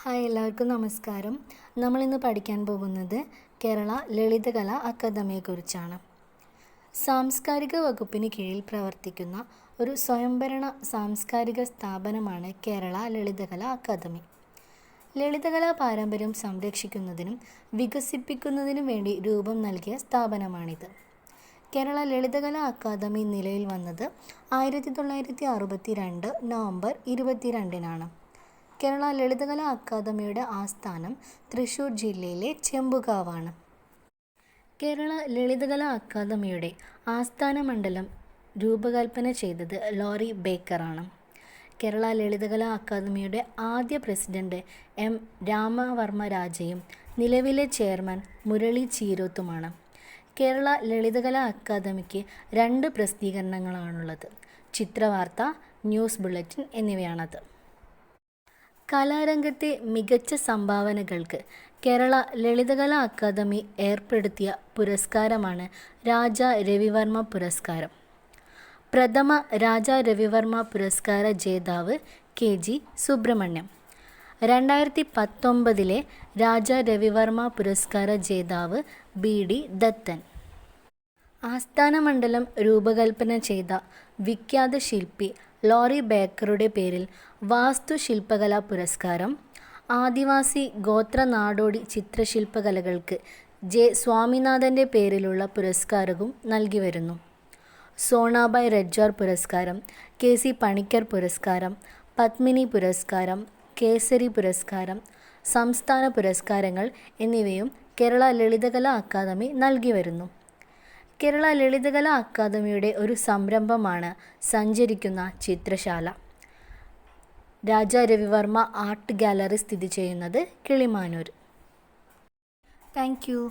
Hi, എല്ലാവർക്കും നമസ്കാരം. നമ്മളിന്ന് പഠിക്കാൻ പോകുന്നത് കേരള ലളിതകലാ അക്കാദമിയെക്കുറിച്ചാണ്. സാംസ്കാരിക വകുപ്പിന് കീഴിൽ പ്രവർത്തിക്കുന്ന ഒരു സ്വയംഭരണ സാംസ്കാരിക സ്ഥാപനമാണ് കേരള ലളിതകലാ അക്കാദമി. ലളിതകലാ പാരമ്പര്യം സംരക്ഷിക്കുന്നതിനും വികസിപ്പിക്കുന്നതിനും വേണ്ടി രൂപം നൽകിയ സ്ഥാപനമാണിത്. കേരള ലളിതകലാ അക്കാദമി നിലയിൽ വന്നത് 1962 നവംബർ 22-നാണ്. കേരള ലളിതകലാ അക്കാദമിയുടെ ആസ്ഥാനം തൃശ്ശൂർ ജില്ലയിലെ ചെമ്പുകാവാണ്. കേരള ലളിതകലാ അക്കാദമിയുടെ ആസ്ഥാന മണ്ഡലം രൂപകൽപ്പന ചെയ്തത് ലോറി ബേക്കറാണ്. കേരള ലളിതകലാ അക്കാദമിയുടെ ആദ്യ പ്രസിഡന്റ് എം രാമവർമ്മ രാജയും നിലവിലെ ചെയർമാൻ മുരളി ചീരോത്തുമാണ്. കേരള ലളിതകലാ അക്കാദമിക്ക് 2 പ്രസിദ്ധീകരണങ്ങളാണുള്ളത്. ചിത്രവാർത്ത, ന്യൂസ് ബുള്ളറ്റിൻ എന്നിവയാണത്. കലാരംഗത്തെ മികച്ച സംഭാവനകൾക്ക് കേരള ലളിതകലാ അക്കാദമി ഏർപ്പെടുത്തിയ പുരസ്കാരമാണ് രാജാ രവിവർമ്മ പുരസ്കാരം. പ്രഥമ രാജാ രവിവർമ്മ പുരസ്കാര ജേതാവ് KG സുബ്രഹ്മണ്യം. 2019 രാജാ രവിവർമ്മ പുരസ്കാര ജേതാവ് BD ദത്തൻ. ആസ്ഥാന മണ്ഡലം രൂപകൽപ്പന ചെയ്ത വിഖ്യാത ശില്പി ലോറി ബേക്കറുടെ പേരിൽ വാസ്തുശില്പകലാ പുരസ്കാരം, ആദിവാസി ഗോത്ര നാടോടി ചിത്രശില്പകലകൾക്ക് J. സ്വാമിനാഥൻ്റെ പേരിലുള്ള പുരസ്കാരവും നൽകി വരുന്നു. സോണാബായ് റെഡ്ജോർ പുരസ്കാരം, KC പണിക്കർ പുരസ്കാരം, പത്മിനി പുരസ്കാരം, കേസരി പുരസ്കാരം, സംസ്ഥാന പുരസ്കാരങ്ങൾ എന്നിവയും കേരള ലളിതകലാ അക്കാദമി നൽകി വരുന്നു. കേരള ലളിതകലാ അക്കാദമിയുടെ ഒരു സംരംഭമാണ് സഞ്ചരിക്കുന്ന ചിത്രശാല. രാജാ രവിവർമ്മ ആർട്ട് ഗാലറി സ്ഥിതി ചെയ്യുന്നത് കിളിമാനൂർ. Thank you.